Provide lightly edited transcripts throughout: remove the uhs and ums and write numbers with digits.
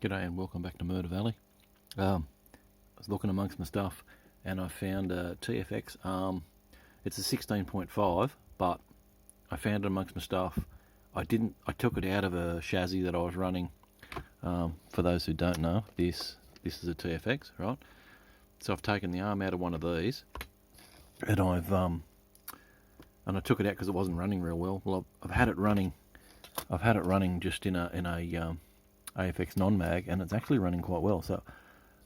G'day and welcome back to Murder Valley. I was looking amongst my stuff and I found a TFX arm. It's a 16.5, but I found it amongst my stuff. I took it out of a chassis that I was running. For those who don't know, this is a TFX, right? So I've taken the arm out of one of these, and I took it out because it wasn't running real well. Well, I've had it running. I've had it running just in a AFX non-mag, and it's actually running quite well. So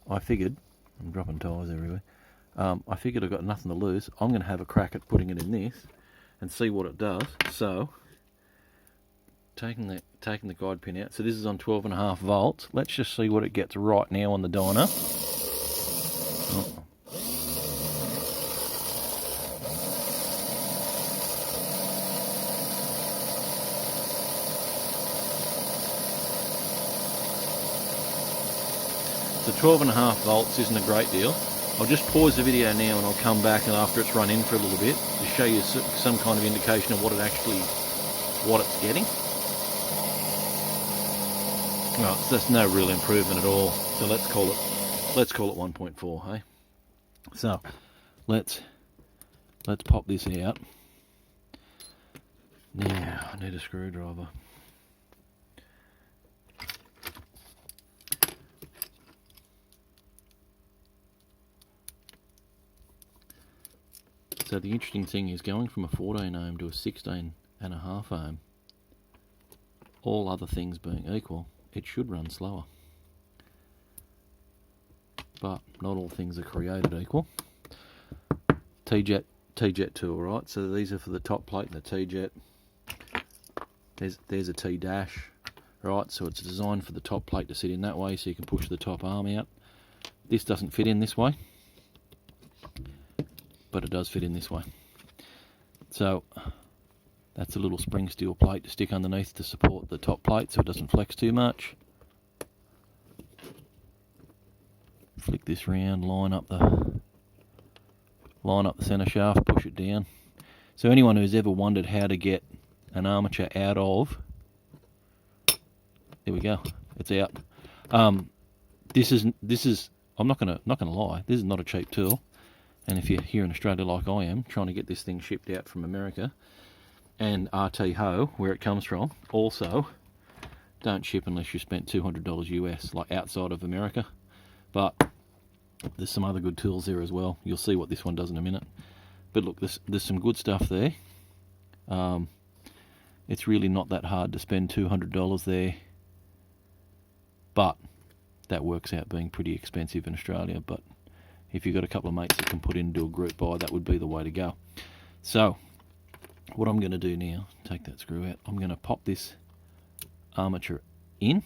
I figured, I'm dropping tyres everywhere. I figured I've got nothing to lose. I'm going to have a crack at putting it in this and see what it does. So taking the guide pin out. So this is on 12.5 volts. Let's just see what it gets right now on the dyno. Oh. So 12.5 volts isn't a great deal. I'll just pause the video now and I'll come back and after it's run in for a little bit to show you some kind of indication of what it's getting. Well, so that's no real improvement at all. So let's call it 1.4, hey? So let's pop this out. Now I need a screwdriver. So the interesting thing is going from a 14 ohm to a 16.5 ohm, all other things being equal, it should run slower. But not all things are created equal. T-jet tool, right? So these are for the top plate and the T-jet. There's a T-dash, right? So it's designed for the top plate to sit in that way so you can push the top arm out. This doesn't fit in this way, but it does fit in this way. So that's a little spring steel plate to stick underneath to support the top plate so it doesn't flex too much. Flick this round, line up the center shaft, push it down. So anyone who's ever wondered how to get an armature out of, there we go, it's out. This is I'm not gonna lie, this is not a cheap tool. And if you're here in Australia like I am, trying to get this thing shipped out from America, and RT Ho, where it comes from, also don't ship unless you spent $200 US, like outside of America. But there's some other good tools there as well. You'll see what this one does in a minute. But look, there's some good stuff there. It's really not that hard to spend $200 there, but that works out being pretty expensive in Australia. But if you've got a couple of mates that can put in and do a group buy, that would be the way to go. So what I'm going to do now, take that screw out, I'm going to pop this armature in.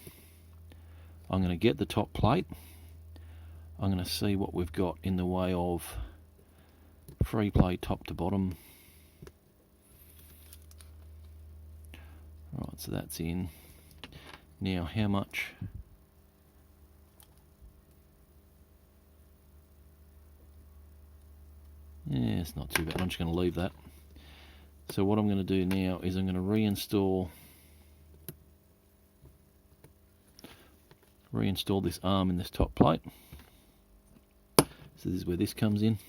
I'm going to get the top plate. I'm going to see what we've got in the way of free play top to bottom. Right, so that's in. Now how much? Yeah, it's not too bad. I'm just going to leave that. So what I'm going to do now is I'm going to reinstall this arm in this top plate. So this is where this comes in.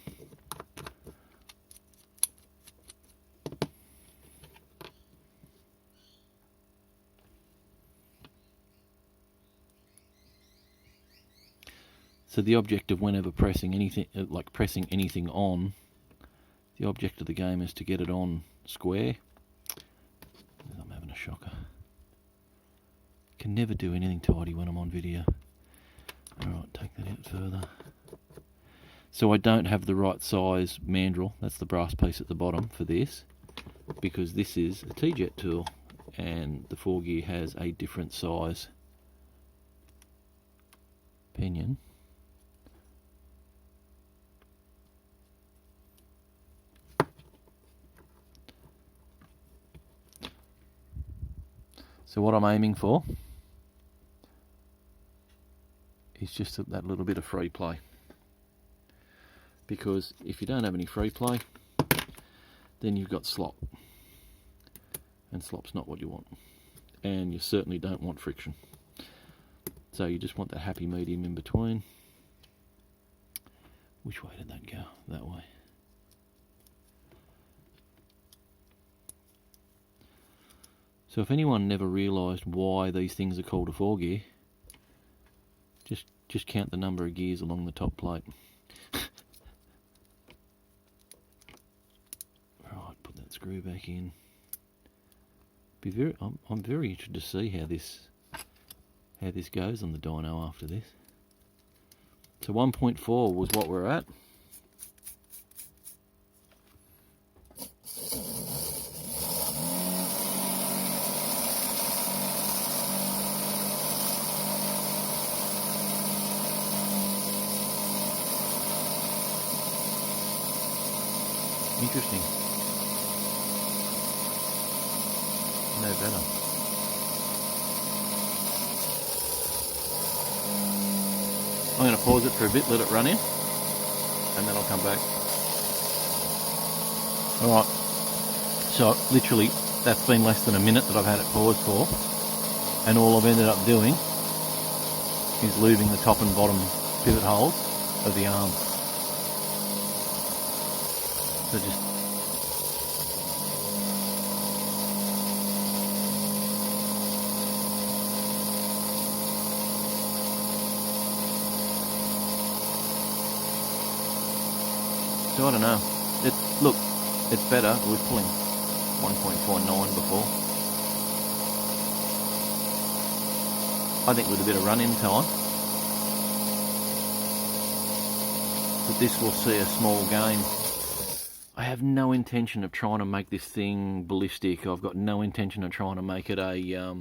So the object of whenever pressing anything, on, the object of the game is to get it on square. I'm having a shocker. Can never do anything tidy when I'm on video. Alright, take that out further. So I don't have the right size mandrel, that's the brass piece at the bottom for this, because this is a T-jet tool and the 4-gear has a different size pinion. So what I'm aiming for is just that little bit of free play. Because if you don't have any free play, then you've got slop. And slop's not what you want. And you certainly don't want friction. So you just want that happy medium in between. Which way did that go? That way. So if anyone never realised why these things are called a 4-gear, just count the number of gears along the top plate. Right, put that screw back in. I'm very interested to see how this goes on the dyno after this. So 1.4 was what we're at. Interesting. No better. I'm going to pause it for a bit, let it run in, and then I'll come back. Alright, so literally that's been less than a minute that I've had it paused for, and all I've ended up doing is lubing the top and bottom pivot holes of the arm. So just so I don't know. Look, it's better. It was pulling 1.49 before. I think with a bit of run-in time, but this will see a small gain. I have no intention of trying to make this thing ballistic. I've got no intention of trying to make it a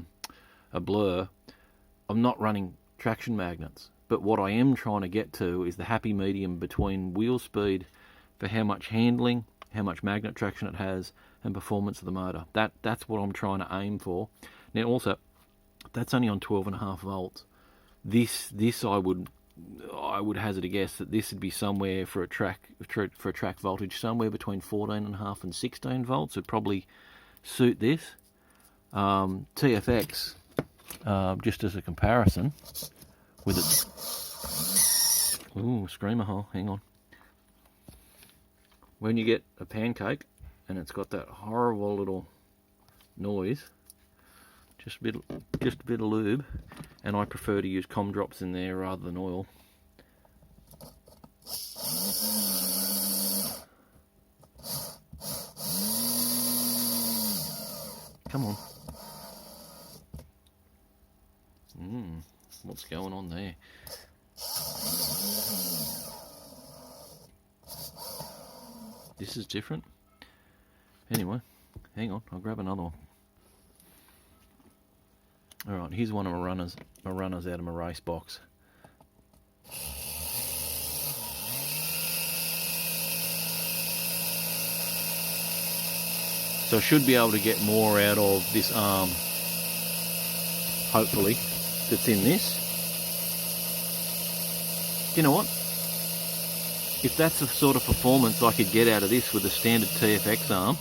blur. I'm not running traction magnets, but what I am trying to get to is the happy medium between wheel speed for how much handling, how much magnet traction it has, and performance of the motor. That's what I'm trying to aim for. Now also, that's only on 12.5 volts. This I would hazard a guess that this would be somewhere for a track voltage somewhere between 14.5 and 16 volts would probably suit this. TFX, just as a comparison, with its screamer hole. Hang on. When you get a pancake and it's got that horrible little noise, just a bit of lube, and I prefer to use com drops in there rather than oil. Come on. What's going on there? This is different. Anyway, hang on, I'll grab another one. Alright, here's one of my runners out of my race box. So I should be able to get more out of this arm, hopefully, that's in this. You know what? If that's the sort of performance I could get out of this with a standard TFX arm,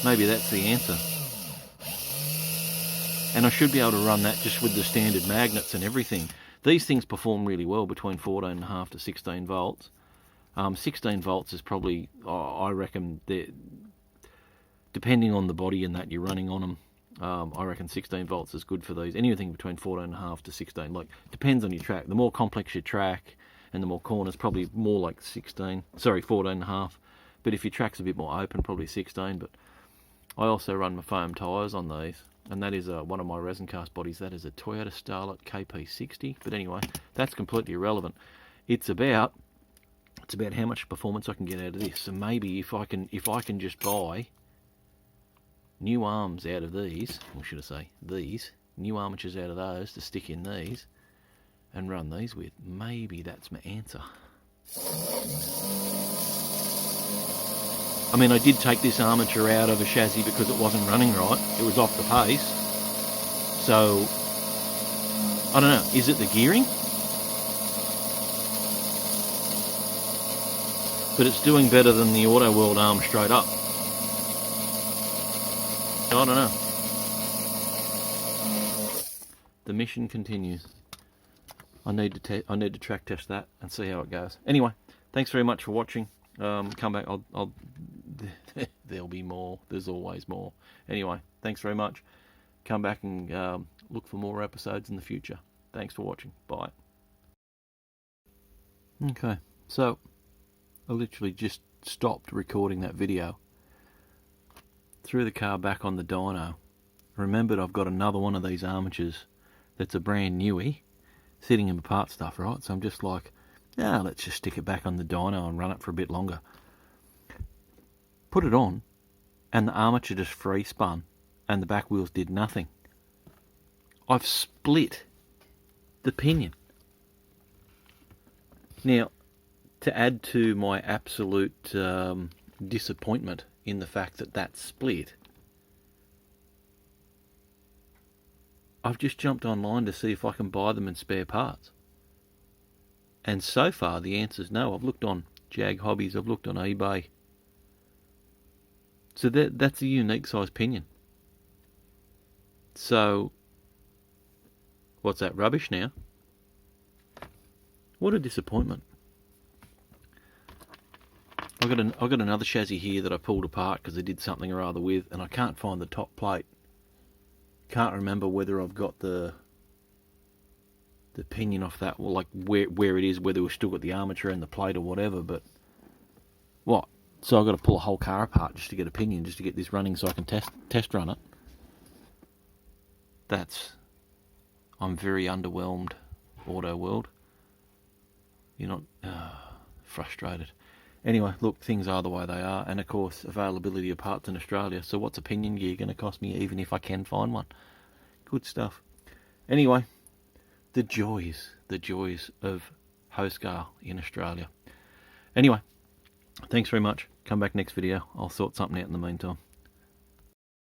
maybe that's the answer. And I should be able to run that just with the standard magnets and everything. These things perform really well between 14.5 to 16 volts. 16 volts is probably, I reckon, depending on the body and that you're running on them, I reckon 16 volts is good for these. Anything between 14.5 to 16, like, depends on your track. The more complex your track and the more corners, probably more like 14.5. But if your track's a bit more open, probably 16. But I also run my foam tyres on these, and that is one of my resin cast bodies. That is a Toyota Starlet KP60. But anyway, that's completely irrelevant. It's about how much performance I can get out of this. So maybe if I can just buy new arms out of these, or should I say these, new armatures out of those to stick in these and run these with, maybe that's my answer. I mean, I did take this armature out of a chassis because it wasn't running right. It was off the pace. So, I don't know, is it the gearing? But it's doing better than the Autoworld arm straight up. I don't know. the mission continues. I need to track test that and see how it goes. Anyway, thanks very much for watching. Come back. There'll be more. There's always more. Anyway, thanks very much. Come back and look for more episodes in the future. Thanks for watching. Bye. Okay, so I literally just stopped recording that video. Threw the car back on the dyno. Remembered I've got another one of these armatures that's a brand newie sitting in my part stuff, right? So I'm just like, let's just stick it back on the dyno and run it for a bit longer. Put it on, and the armature just free spun, and the back wheels did nothing. I've split the pinion. Now, to add to my absolute disappointment in the fact that that's split, I've just jumped online to see if I can buy them in spare parts. And so far the answer's no. I've looked on Jag Hobbies, I've looked on eBay. So that's a unique size pinion. So, what's that, rubbish now? What a disappointment. I've got another chassis here that I pulled apart because I did something or other with, and I can't find the top plate. Can't remember whether I've got the pinion off that, or like where it is, whether we've still got the armature and the plate or whatever, but what? So I've got to pull a whole car apart just to get a pinion, just to get this running so I can test run it. I'm very underwhelmed, Autoworld. You're not frustrated. Anyway, look, things are the way they are, and of course, availability of parts in Australia. So what's a pinion gear going to cost me, even if I can find one? Good stuff. Anyway, the joys of Hoscar in Australia. Anyway, thanks very much. Come back next video. I'll sort something out in the meantime.